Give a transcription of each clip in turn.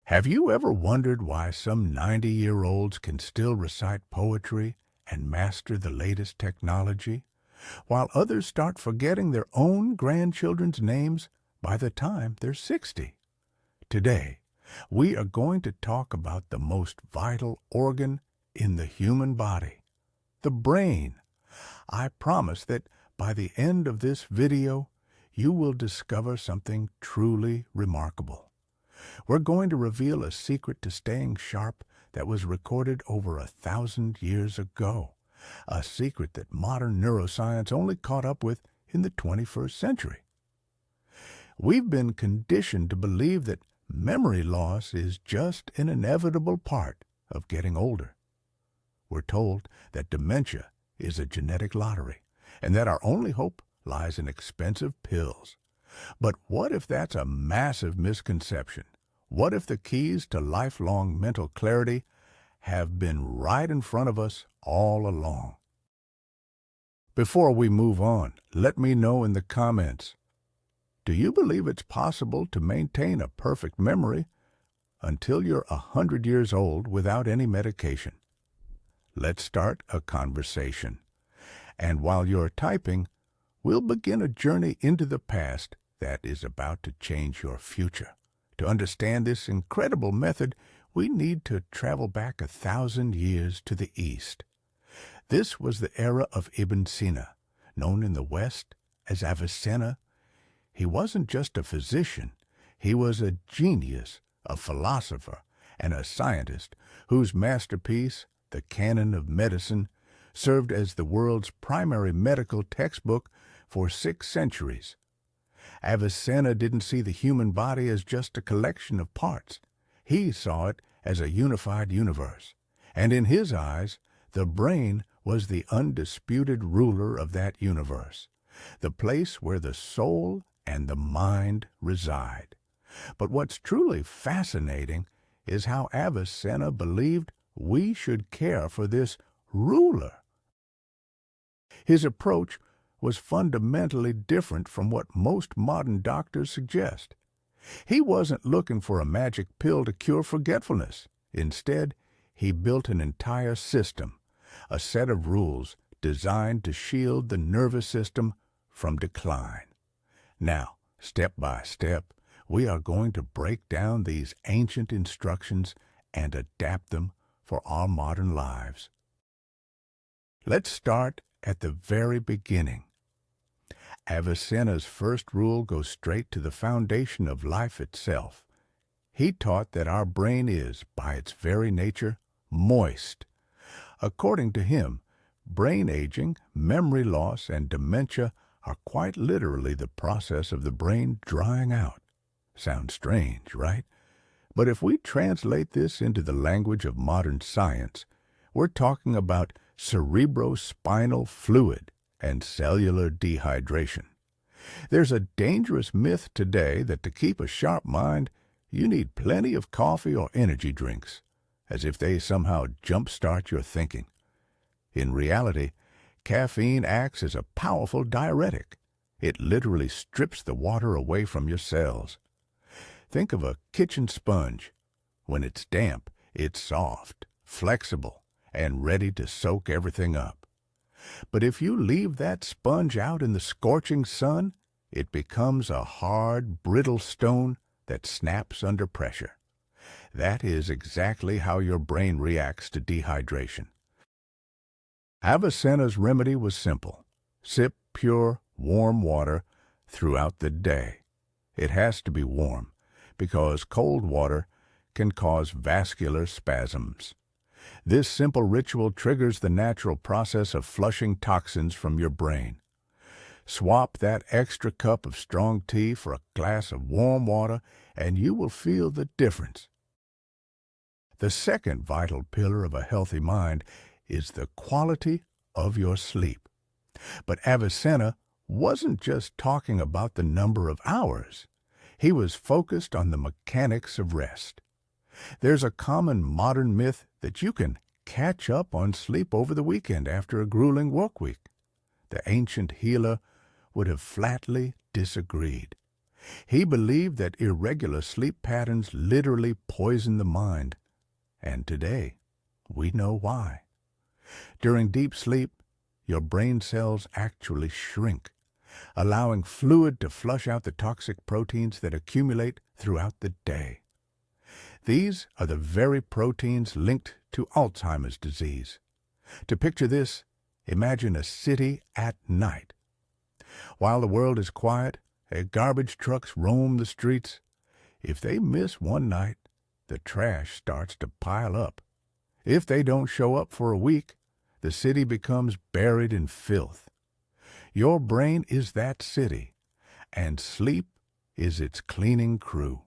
Have you ever wondered why some 90-year-olds can still recite poetry and master the latest technology, while others start forgetting their own grandchildren's names by the time they're 60? Today, we are going to talk about the most vital organ in the human body, the brain. I promise that by the end of this video, you will discover something truly remarkable. We're going to reveal a secret to staying sharp that was recorded over 1,000 years ago, a secret that modern neuroscience only caught up with in the 21st century. We've been conditioned to believe that memory loss is just an inevitable part of getting older. We're told that dementia is a genetic lottery, and that our only hope lies in expensive pills. But what if that's a massive misconception? What if the keys to lifelong mental clarity have been right in front of us all along? Before we move on, let me know in the comments, do you believe it's possible to maintain a perfect memory until you're 100 years old without any medication? Let's start a conversation. And while you're typing, we'll begin a journey into the past that is about to change your future. To understand this incredible method, we need to travel back 1,000 years to the east. This was the era of Ibn Sina, known in the West as Avicenna. He wasn't just a physician, he was a genius, a philosopher, and a scientist whose masterpiece, the Canon of Medicine, served as the world's primary medical textbook for 6 centuries. Avicenna didn't see the human body as just a collection of parts. He saw it as a unified universe, and in his eyes, the brain was the undisputed ruler of that universe, the place where the soul and the mind reside. But what's truly fascinating is how Avicenna believed we should care for this ruler. His approach was fundamentally different from what most modern doctors suggest. He wasn't looking for a magic pill to cure forgetfulness. Instead, he built an entire system, a set of rules designed to shield the nervous system from decline. Now, step by step, we are going to break down these ancient instructions and adapt them for our modern lives. Let's start at the very beginning. Avicenna's first rule goes straight to the foundation of life itself. He taught that our brain is, by its very nature, moist. According to him, brain aging, memory loss, and dementia are quite literally the process of the brain drying out. Sounds strange, right? But if we translate this into the language of modern science, we're talking about cerebrospinal fluid and cellular dehydration. There's a dangerous myth today that to keep a sharp mind, you need plenty of coffee or energy drinks, as if they somehow jumpstart your thinking. In reality, caffeine acts as a powerful diuretic. It literally strips the water away from your cells. Think of a kitchen sponge. When it's damp, it's soft, flexible, and ready to soak everything up. But if you leave that sponge out in the scorching sun, it becomes a hard, brittle stone that snaps under pressure. That is exactly how your brain reacts to dehydration. Avicenna's remedy was simple. Sip pure, warm water throughout the day. It has to be warm, because cold water can cause vascular spasms. This simple ritual triggers the natural process of flushing toxins from your brain. Swap that extra cup of strong tea for a glass of warm water, and you will feel the difference. The second vital pillar of a healthy mind is the quality of your sleep. But Avicenna wasn't just talking about the number of hours. He was focused on the mechanics of rest. There's a common modern myth that you can catch up on sleep over the weekend after a grueling work week. The ancient healer would have flatly disagreed. He believed that irregular sleep patterns literally poison the mind, and today we know why. During deep sleep, your brain cells actually shrink, allowing fluid to flush out the toxic proteins that accumulate throughout the day. These are the very proteins linked to Alzheimer's disease. To picture this, imagine a city at night. While the world is quiet, garbage trucks roam the streets. If they miss one night, the trash starts to pile up. If they don't show up for a week, the city becomes buried in filth. Your brain is that city, and sleep is its cleaning crew.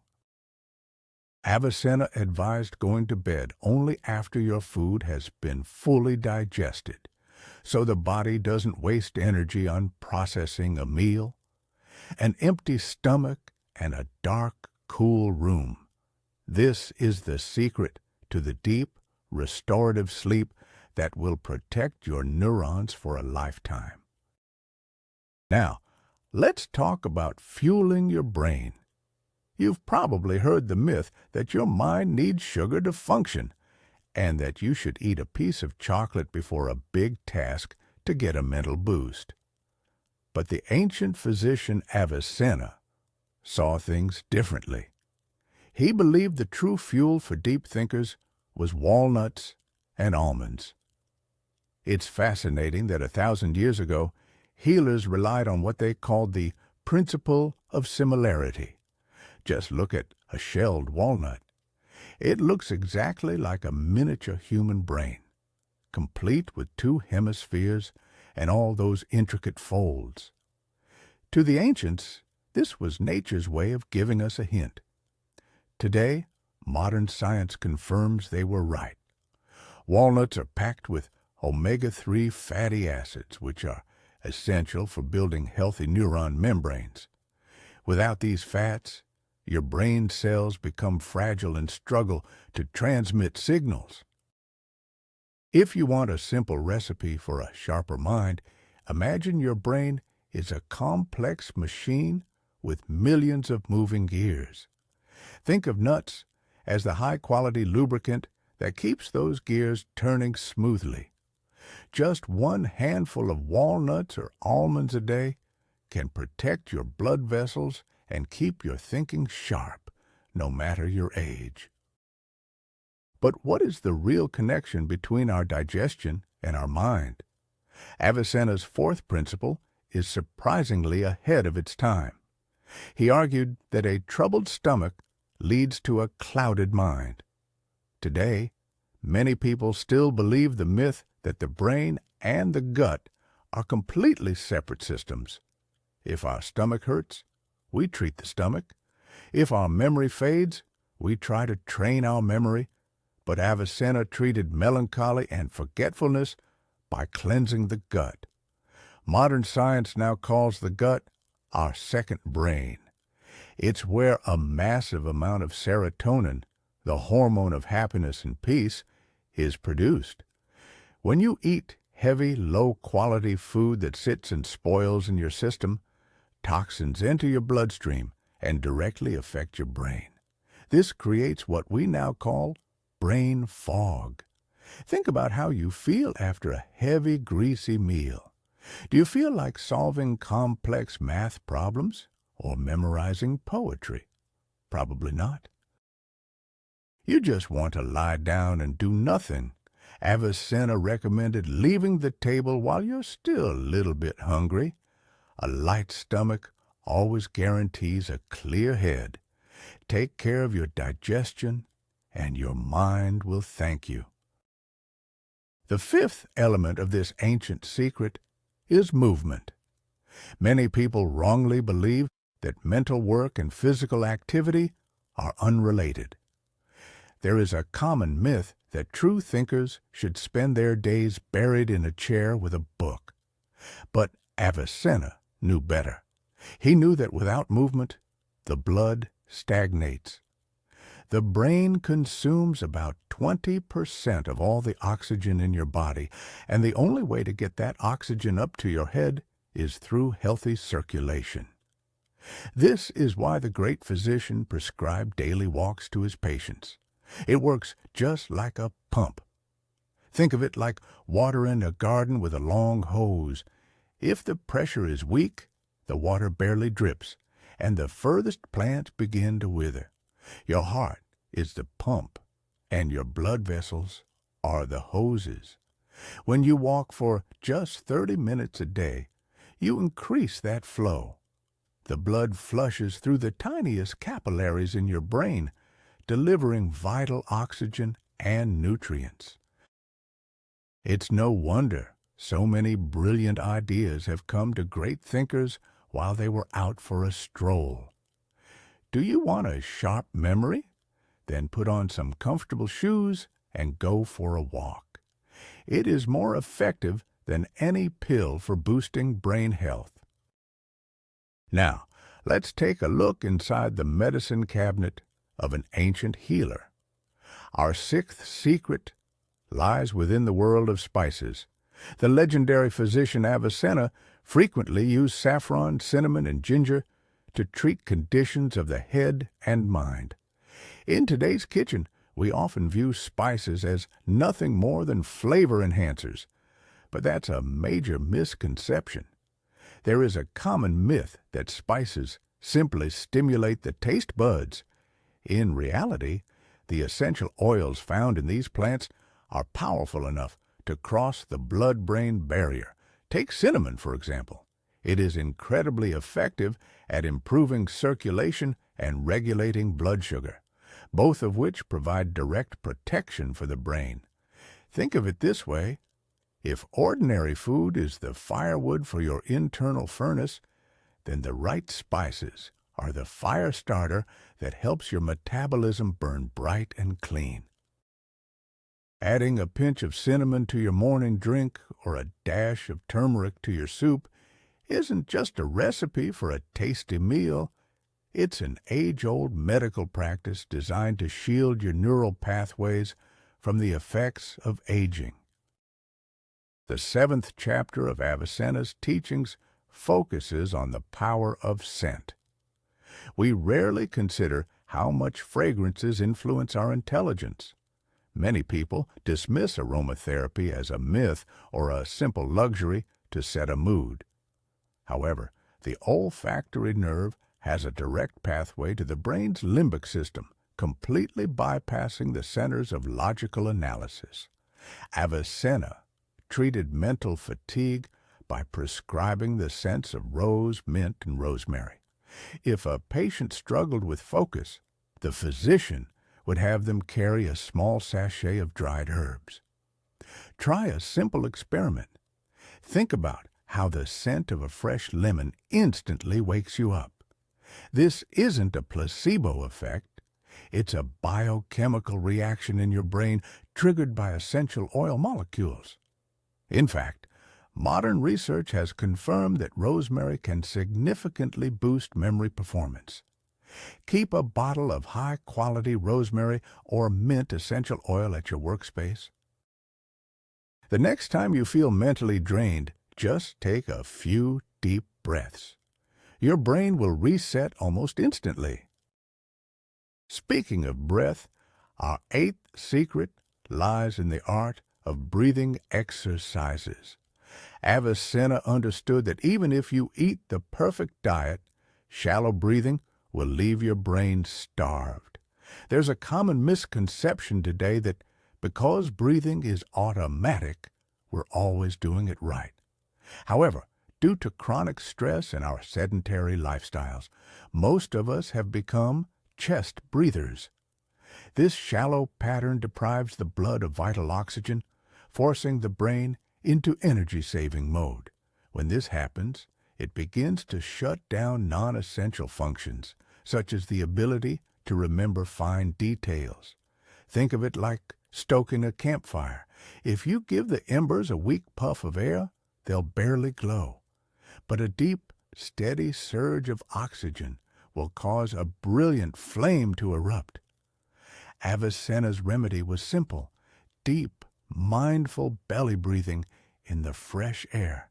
Avicenna advised going to bed only after your food has been fully digested, so the body doesn't waste energy on processing a meal. An empty stomach and a dark, cool room. This is the secret to the deep, restorative sleep that will protect your neurons for a lifetime. Now, let's talk about fueling your brain. You've probably heard the myth that your mind needs sugar to function, and that you should eat a piece of chocolate before a big task to get a mental boost. But the ancient physician Avicenna saw things differently. He believed the true fuel for deep thinkers was walnuts and almonds. It's fascinating that 1,000 years ago, healers relied on what they called the principle of similarity. Just look at a shelled walnut. It looks exactly like a miniature human brain, complete with 2 hemispheres and all those intricate folds. To the ancients, this was nature's way of giving us a hint. Today, modern science confirms they were right. Walnuts are packed with omega-3 fatty acids, which are essential for building healthy neuron membranes. Without these fats, your brain cells become fragile and struggle to transmit signals. If you want a simple recipe for a sharper mind, imagine your brain is a complex machine with millions of moving gears. Think of nuts as the high-quality lubricant that keeps those gears turning smoothly. Just one handful of walnuts or almonds a day can protect your blood vessels and keep your thinking sharp, no matter your age. But what is the real connection between our digestion and our mind? Avicenna's 4th principle is surprisingly ahead of its time. He argued that a troubled stomach leads to a clouded mind. Today, many people still believe the myth that the brain and the gut are completely separate systems. If our stomach hurts, we treat the stomach. If our memory fades, we try to train our memory. But Avicenna treated melancholy and forgetfulness by cleansing the gut. Modern science now calls the gut our second brain. It's where a massive amount of serotonin, the hormone of happiness and peace, is produced. When you eat heavy, low-quality food that sits and spoils in your system, toxins enter your bloodstream and directly affect your brain. This creates what we now call brain fog. Think about how you feel after a heavy, greasy meal. Do you feel like solving complex math problems or memorizing poetry? Probably not. You just want to lie down and do nothing. Avicenna recommended leaving the table while you're still a little bit hungry. A light stomach always guarantees a clear head. Take care of your digestion, and your mind will thank you. The 5th element of this ancient secret is movement. Many people wrongly believe that mental work and physical activity are unrelated. There is a common myth that true thinkers should spend their days buried in a chair with a book. But Avicenna knew better. He knew that without movement, the blood stagnates. The brain consumes about 20% of all the oxygen in your body, and the only way to get that oxygen up to your head is through healthy circulation. This is why the great physician prescribed daily walks to his patients. It works just like a pump. Think of it like watering a garden with a long hose. If the pressure is weak, the water barely drips, and the furthest plants begin to wither. Your heart is the pump, and your blood vessels are the hoses. When you walk for just 30 minutes a day, you increase that flow. The blood flushes through the tiniest capillaries in your brain, delivering vital oxygen and nutrients. It's no wonder so many brilliant ideas have come to great thinkers while they were out for a stroll. Do you want a sharp memory? Then put on some comfortable shoes and go for a walk. It is more effective than any pill for boosting brain health. Now, let's take a look inside the medicine cabinet of an ancient healer. Our sixth secret lies within the world of spices. The legendary physician Avicenna frequently used saffron, cinnamon, and ginger to treat conditions of the head and mind. In today's kitchen, we often view spices as nothing more than flavor enhancers, but that's a major misconception. There is a common myth that spices simply stimulate the taste buds. In reality, the essential oils found in these plants are powerful enough to cross the blood-brain barrier. Take cinnamon, for example. It is incredibly effective at improving circulation and regulating blood sugar, both of which provide direct protection for the brain. Think of it this way. If ordinary food is the firewood for your internal furnace, then the right spices are the fire starter that helps your metabolism burn bright and clean. Adding a pinch of cinnamon to your morning drink or a dash of turmeric to your soup isn't just a recipe for a tasty meal. It's an age-old medical practice designed to shield your neural pathways from the effects of aging. The 7th chapter of Avicenna's teachings focuses on the power of scent. We rarely consider how much fragrances influence our intelligence. Many people dismiss aromatherapy as a myth or a simple luxury to set a mood. However, the olfactory nerve has a direct pathway to the brain's limbic system, completely bypassing the centers of logical analysis. Avicenna treated mental fatigue by prescribing the scents of rose, mint, and rosemary. If a patient struggled with focus, the physician would have them carry a small sachet of dried herbs. Try a simple experiment. Think about how the scent of a fresh lemon instantly wakes you up. This isn't a placebo effect. It's a biochemical reaction in your brain triggered by essential oil molecules. In fact, modern research has confirmed that rosemary can significantly boost memory performance. Keep a bottle of high-quality rosemary or mint essential oil at your workspace. The next time you feel mentally drained, just take a few deep breaths. Your brain will reset almost instantly. Speaking of breath, our 8th secret lies in the art of breathing exercises. Avicenna understood that even if you eat the perfect diet, shallow breathing will leave your brain starved. There's a common misconception today that because breathing is automatic, we're always doing it right. However, due to chronic stress and our sedentary lifestyles, most of us have become chest breathers. This shallow pattern deprives the blood of vital oxygen, forcing the brain into energy-saving mode. When this happens, it begins to shut down non-essential functions, such as the ability to remember fine details. Think of it like stoking a campfire. If you give the embers a weak puff of air, they'll barely glow. But a deep, steady surge of oxygen will cause a brilliant flame to erupt. Avicenna's remedy was simple: deep, mindful belly breathing in the fresh air.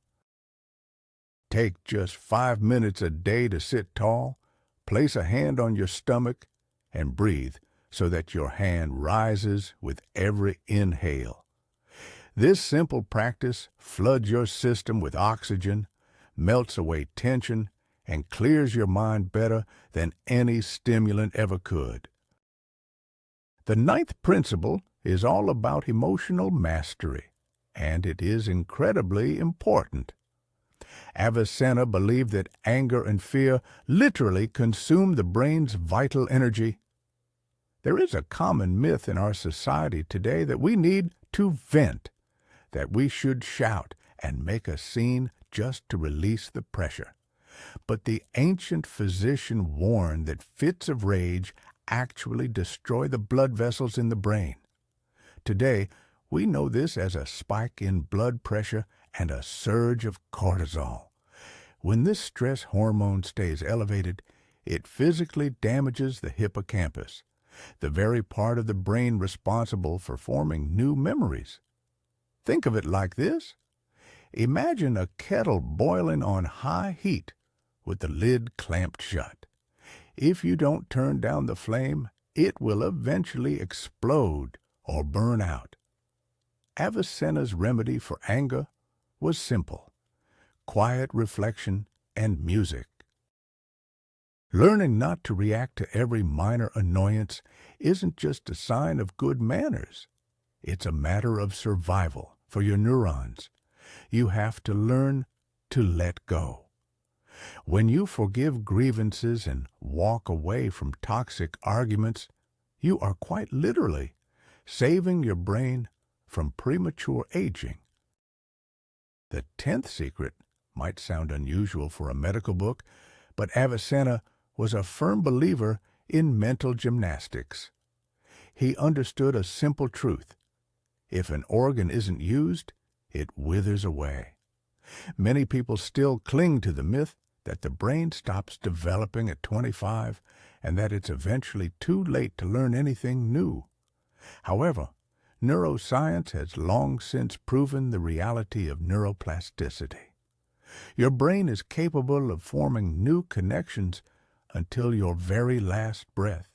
Take just 5 minutes a day to sit tall, place a hand on your stomach, and breathe so that your hand rises with every inhale. This simple practice floods your system with oxygen, melts away tension, and clears your mind better than any stimulant ever could. The ninth principle is all about emotional mastery, and it is incredibly important. Avicenna believed that anger and fear literally consume the brain's vital energy. There is a common myth in our society today that we need to vent, that we should shout and make a scene just to release the pressure. But the ancient physician warned that fits of rage actually destroy the blood vessels in the brain. Today, we know this as a spike in blood pressure and a surge of cortisol. When this stress hormone stays elevated, it physically damages the hippocampus, the very part of the brain responsible for forming new memories. Think of it like this. Imagine a kettle boiling on high heat with the lid clamped shut. If you don't turn down the flame, it will eventually explode or burn out. Avicenna's remedy for anger was simple: quiet reflection and music. Learning not to react to every minor annoyance isn't just a sign of good manners. It's a matter of survival for your neurons. You have to learn to let go. When you forgive grievances and walk away from toxic arguments, you are quite literally saving your brain from premature aging. The 10th secret might sound unusual for a medical book, but Avicenna was a firm believer in mental gymnastics. He understood a simple truth: if an organ isn't used, it withers away. Many people still cling to the myth that the brain stops developing at 25 and that it's eventually too late to learn anything new. However, neuroscience has long since proven the reality of neuroplasticity. Your brain is capable of forming new connections until your very last breath,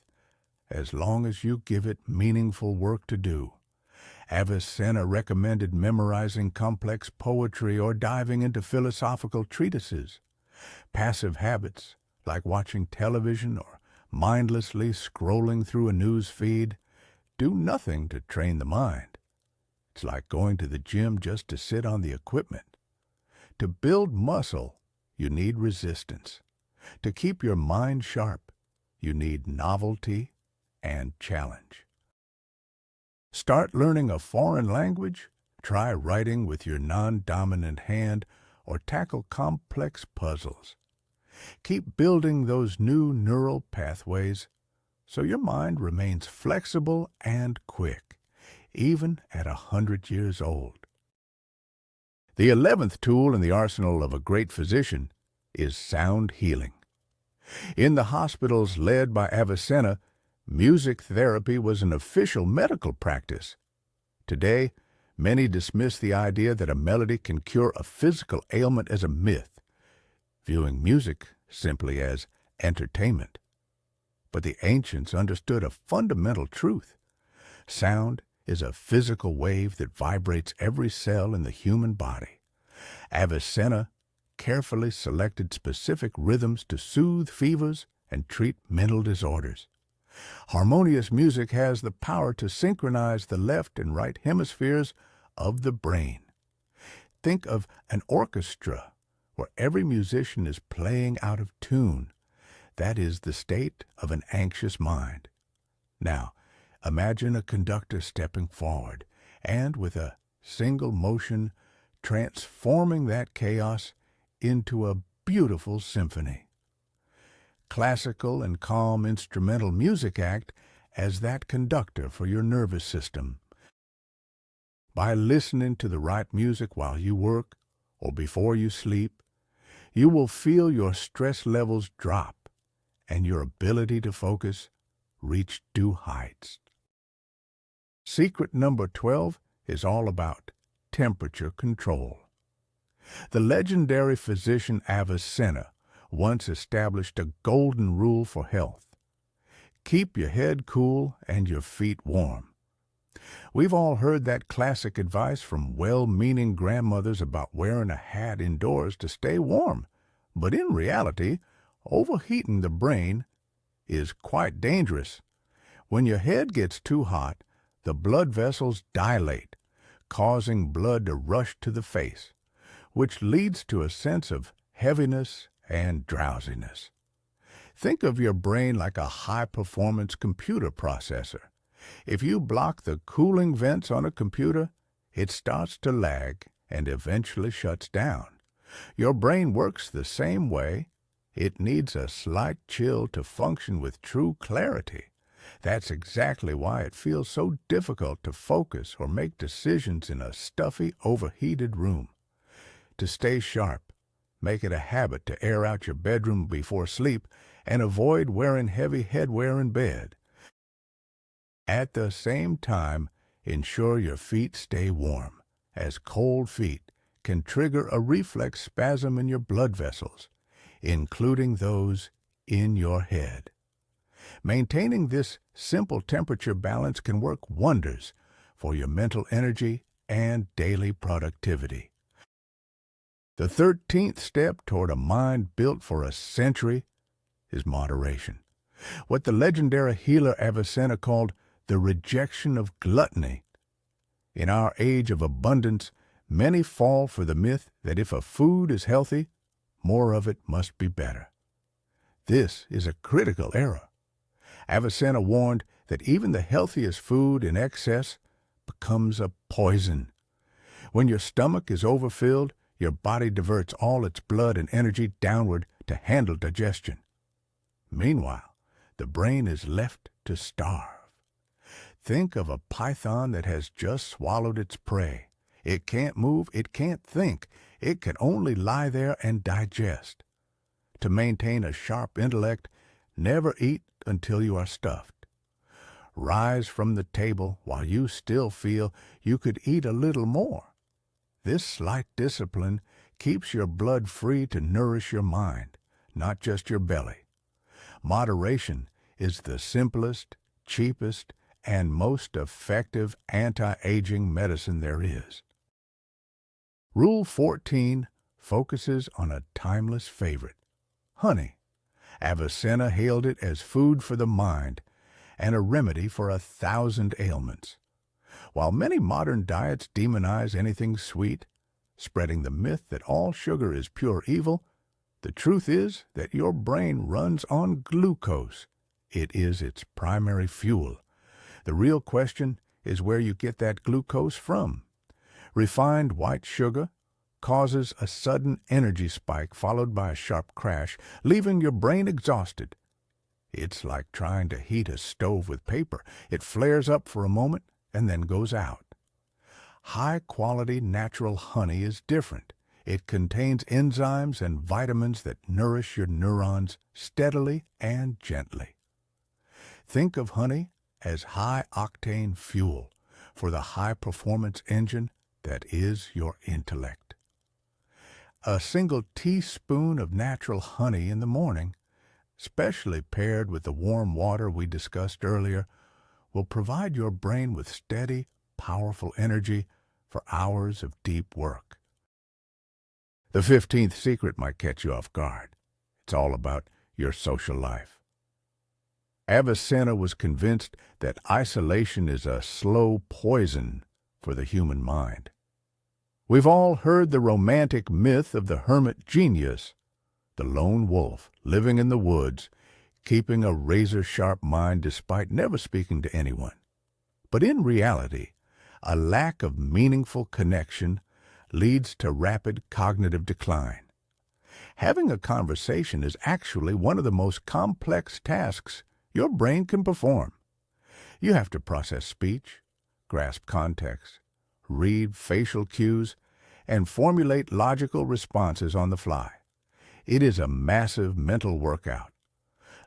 as long as you give it meaningful work to do. Avicenna recommended memorizing complex poetry or diving into philosophical treatises. Passive habits, like watching television or mindlessly scrolling through a news feed, do nothing to train the mind. It's like going to the gym just to sit on the equipment. To build muscle, you need resistance. To keep your mind sharp, you need novelty and challenge. Start learning a foreign language, try writing with your non-dominant hand, or tackle complex puzzles. Keep building those new neural pathways so your mind remains flexible and quick, even at 100 years old. The 11th tool in the arsenal of a great physician is sound healing. In the hospitals led by Avicenna, music therapy was an official medical practice. Today, many dismiss the idea that a melody can cure a physical ailment as a myth, viewing music simply as entertainment. But the ancients understood a fundamental truth. Sound is a physical wave that vibrates every cell in the human body. Avicenna carefully selected specific rhythms to soothe fevers and treat mental disorders. Harmonious music has the power to synchronize the left and right hemispheres of the brain. Think of an orchestra where every musician is playing out of tune. That is the state of an anxious mind. Now, imagine a conductor stepping forward and, with a single motion, transforming that chaos into a beautiful symphony. Classical and calm instrumental music act as that conductor for your nervous system. By listening to the right music while you work or before you sleep, you will feel your stress levels drop and your ability to focus reach new heights. Secret number 12 is all about temperature control. The legendary physician Avicenna once established a golden rule for health. Keep your head cool and your feet warm. We've all heard that classic advice from well-meaning grandmothers about wearing a hat indoors to stay warm. But in reality, overheating the brain is quite dangerous. When your head gets too hot, the blood vessels dilate, causing blood to rush to the face, which leads to a sense of heaviness and drowsiness. Think of your brain like a high-performance computer processor. If you block the cooling vents on a computer, it starts to lag and eventually shuts down. Your brain works the same way. It needs a slight chill to function with true clarity. That's exactly why it feels so difficult to focus or make decisions in a stuffy, overheated room. To stay sharp, make it a habit to air out your bedroom before sleep and avoid wearing heavy headwear in bed. At the same time, ensure your feet stay warm, as cold feet can trigger a reflex spasm in your blood vessels, including those in your head. Maintaining this simple temperature balance can work wonders for your mental energy and daily productivity. The 13th step toward a mind built for a century is moderation. What the legendary healer Avicenna called the rejection of gluttony. In our age of abundance, many fall for the myth that if a food is healthy, more of it must be better. This is a critical error. Avicenna warned that even the healthiest food in excess becomes a poison. When your stomach is overfilled, your body diverts all its blood and energy downward to handle digestion. Meanwhile, the brain is left to starve. Think of a python that has just swallowed its prey. It can't move, it can't think. It can only lie there and digest. To maintain a sharp intellect, never eat until you are stuffed. Rise from the table while you still feel you could eat a little more. This slight discipline keeps your blood free to nourish your mind, not just your belly. Moderation is the simplest, cheapest, and most effective anti-aging medicine there is. Rule 14 focuses on a timeless favorite, honey. Avicenna hailed it as food for the mind and a remedy for 1,000 ailments. While many modern diets demonize anything sweet, spreading the myth that all sugar is pure evil, the truth is that your brain runs on glucose. It is its primary fuel. The real question is where you get that glucose from. Refined white sugar causes a sudden energy spike followed by a sharp crash, leaving your brain exhausted. It's like trying to heat a stove with paper. It flares up for a moment and then goes out. High-quality natural honey is different. It contains enzymes and vitamins that nourish your neurons steadily and gently. Think of honey as high-octane fuel for the high-performance engine that is your intellect. A single teaspoon of natural honey in the morning, specially paired with the warm water we discussed earlier, will provide your brain with steady, powerful energy for hours of deep work. The 15th secret might catch you off guard. It's all about your social life. Avicenna was convinced that isolation is a slow poison for the human mind. We've all heard the romantic myth of the hermit genius, the lone wolf living in the woods, keeping a razor-sharp mind despite never speaking to anyone. But in reality, a lack of meaningful connection leads to rapid cognitive decline. Having a conversation is actually one of the most complex tasks your brain can perform. You have to process speech, grasp context, read facial cues, and formulate logical responses on the fly. It is a massive mental workout.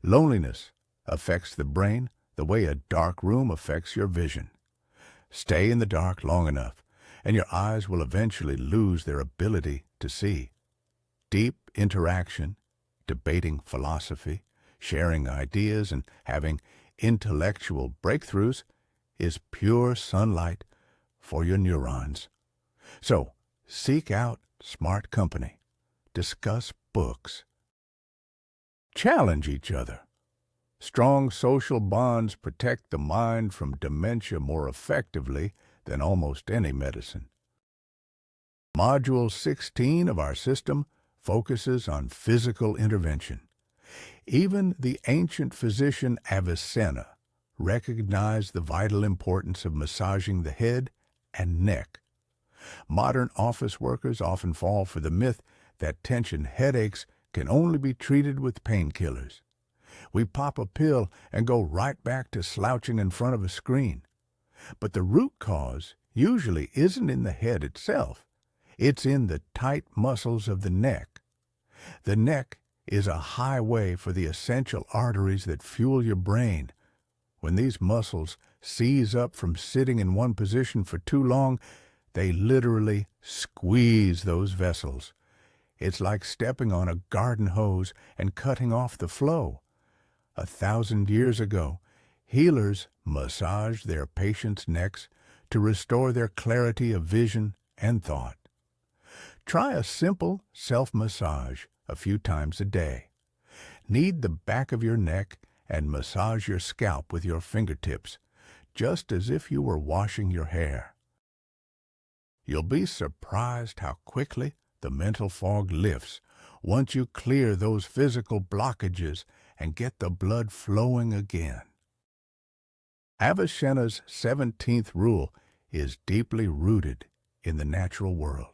Loneliness affects the brain the way a dark room affects your vision. Stay in the dark long enough, and your eyes will eventually lose their ability to see. Deep interaction, debating philosophy, sharing ideas, and having intellectual breakthroughs is pure sunlight for your neurons. So, seek out smart company, discuss books, challenge each other. Strong social bonds protect the mind from dementia more effectively than almost any medicine. Module 16 of our system focuses on physical intervention. Even the ancient physician Avicenna recognized the vital importance of massaging the head and neck. Modern office workers often fall for the myth that tension headaches can only be treated with painkillers. We pop a pill and go right back to slouching in front of a screen. But the root cause usually isn't in the head itself. It's in the tight muscles of the neck. The neck is a highway for the essential arteries that fuel your brain. When these muscles seize up from sitting in one position for too long, they literally squeeze those vessels. It's like stepping on a garden hose and cutting off the flow. 1,000 years ago, healers massaged their patients' necks to restore their clarity of vision and thought. Try a simple self-massage a few times a day. Knead the back of your neck and massage your scalp with your fingertips, just as if you were washing your hair. You'll be surprised how quickly the mental fog lifts once you clear those physical blockages and get the blood flowing again. Avicenna's 17th rule is deeply rooted in the natural world.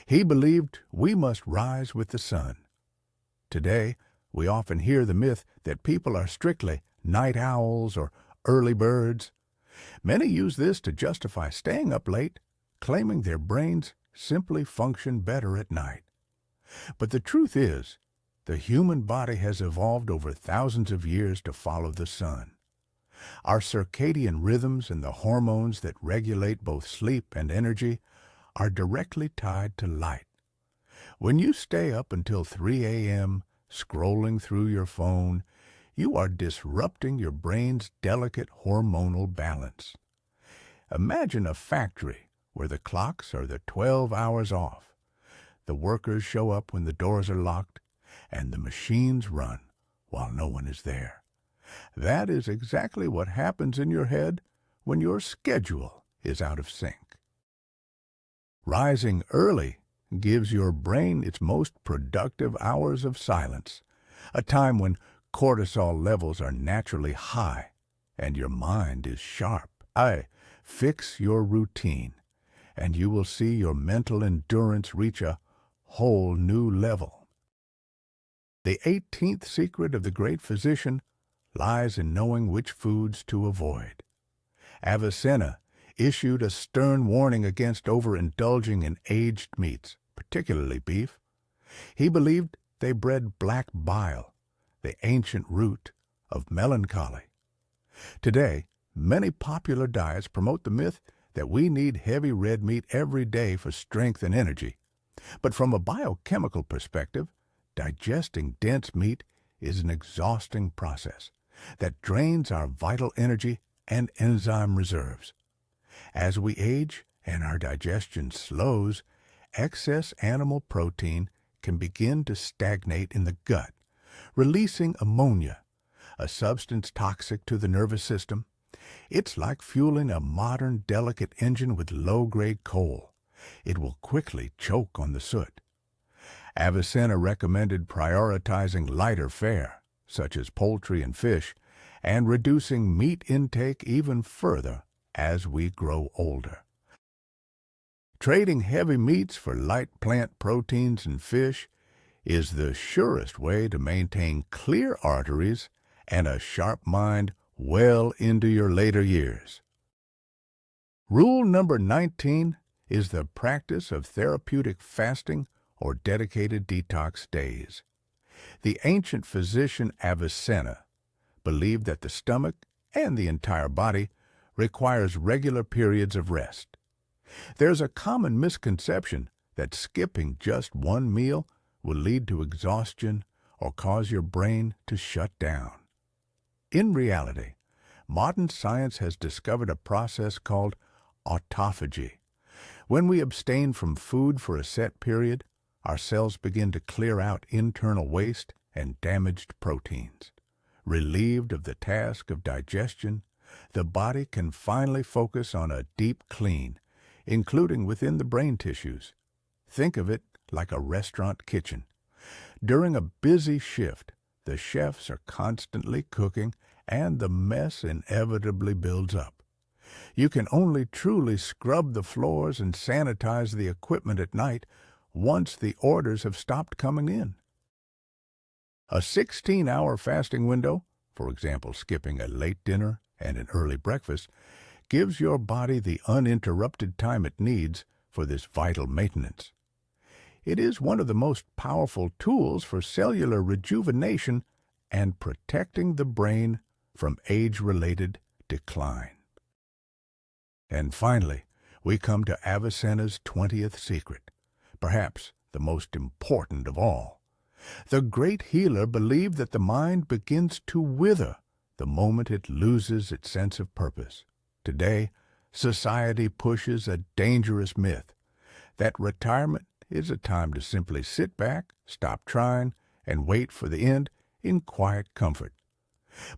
He believed we must rise with the sun. Today, we often hear the myth that people are strictly night owls or early birds. Many use this to justify staying up late, claiming their brains simply function better at night. But the truth is, the human body has evolved over thousands of years to follow the sun. Our circadian rhythms and the hormones that regulate both sleep and energy are directly tied to light. When you stay up until 3 a.m. scrolling through your phone, you are disrupting your brain's delicate hormonal balance. Imagine a factory where the clocks are the 12 hours off. The workers show up when the doors are locked, and the machines run while no one is there. That is exactly what happens in your head when your schedule is out of sync. Rising early gives your brain its most productive hours of silence, a time when cortisol levels are naturally high and your mind is sharp. Fix your routine, and you will see your mental endurance reach a whole new level. The 18th secret of the great physician lies in knowing which foods to avoid. Avicenna issued a stern warning against overindulging in aged meats, particularly beef. He believed they bred black bile, the ancient root of melancholy. Today, many popular diets promote the myth that we need heavy red meat every day for strength and energy. But from a biochemical perspective, digesting dense meat is an exhausting process that drains our vital energy and enzyme reserves. As we age and our digestion slows, excess animal protein can begin to stagnate in the gut, releasing ammonia, a substance toxic to the nervous system. It's like fueling a modern, delicate engine with low-grade coal. It will quickly choke on the soot. Avicenna recommended prioritizing lighter fare, such as poultry and fish, and reducing meat intake even further as we grow older. Trading heavy meats for light plant proteins and fish is the surest way to maintain clear arteries and a sharp mind well into your later years. Rule number 19 is the practice of therapeutic fasting or dedicated detox days. The ancient physician Avicenna believed that the stomach and the entire body requires regular periods of rest. There's a common misconception that skipping just one meal will lead to exhaustion or cause your brain to shut down. In reality, modern science has discovered a process called autophagy. When we abstain from food for a set period, our cells begin to clear out internal waste and damaged proteins. Relieved of the task of digestion, the body can finally focus on a deep clean, including within the brain tissues. Think of it like a restaurant kitchen. During a busy shift, the chefs are constantly cooking and the mess inevitably builds up. You can only truly scrub the floors and sanitize the equipment at night once the orders have stopped coming in. A 16-hour fasting window, for example skipping a late dinner and an early breakfast, gives your body the uninterrupted time it needs for this vital maintenance. It is one of the most powerful tools for cellular rejuvenation and protecting the brain from age-related decline. And finally, we come to Avicenna's 20th secret, perhaps the most important of all. The great healer believed that the mind begins to wither the moment it loses its sense of purpose. Today, society pushes a dangerous myth that retirement is a time to simply sit back, stop trying, and wait for the end in quiet comfort.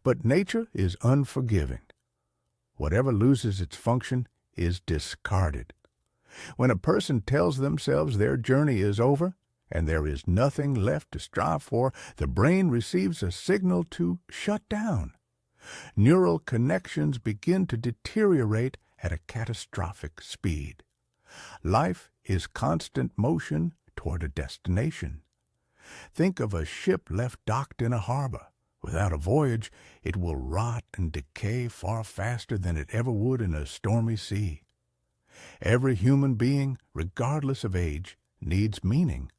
But nature is unforgiving. Whatever loses its function is discarded. When a person tells themselves their journey is over and there is nothing left to strive for, the brain receives a signal to shut down. Neural connections begin to deteriorate at a catastrophic speed. Life is constant motion toward a destination. Think of a ship left docked in a harbor. Without a voyage, it will rot and decay far faster than it ever would in a stormy sea. Every human being, regardless of age, needs meaning.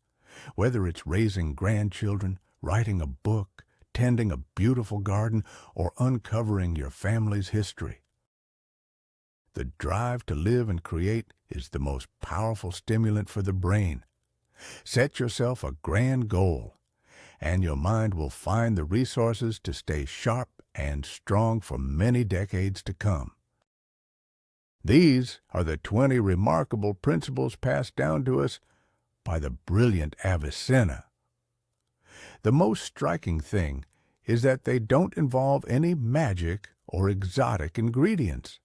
Whether it's raising grandchildren, writing a book, tending a beautiful garden, or uncovering your family's history. The drive to live and create is the most powerful stimulant for the brain. Set yourself a grand goal, and your mind will find the resources to stay sharp and strong for many decades to come. These are the 20 remarkable principles passed down to us by the brilliant Avicenna. The most striking thing is that they don't involve any magic or exotic ingredients.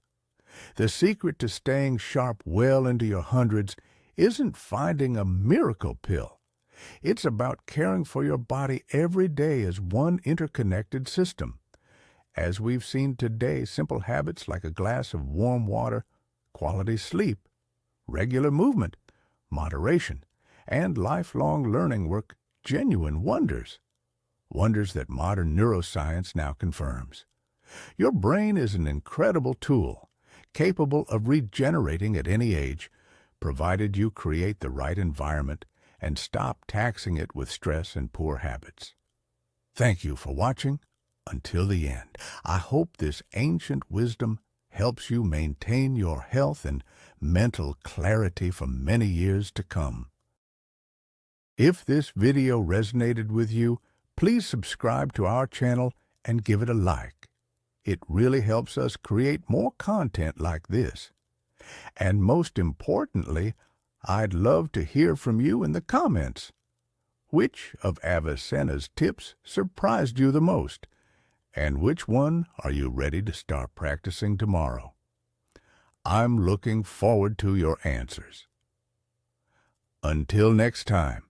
The secret to staying sharp well into your hundreds isn't finding a miracle pill. It's about caring for your body every day as one interconnected system. As we've seen today, simple habits like a glass of warm water, quality sleep, regular movement, moderation, and lifelong learning work genuine wonders. Wonders that modern neuroscience now confirms. Your brain is an incredible tool, capable of regenerating at any age, provided you create the right environment and stop taxing it with stress and poor habits. Thank you for watching until the end. I hope this ancient wisdom helps you maintain your health and mental clarity for many years to come. If this video resonated with you, please subscribe to our channel and give it a like. It really helps us create more content like this. And most importantly, I'd love to hear from you in the comments. Which of Avicenna's tips surprised you the most? And which one are you ready to start practicing tomorrow? I'm looking forward to your answers. Until next time.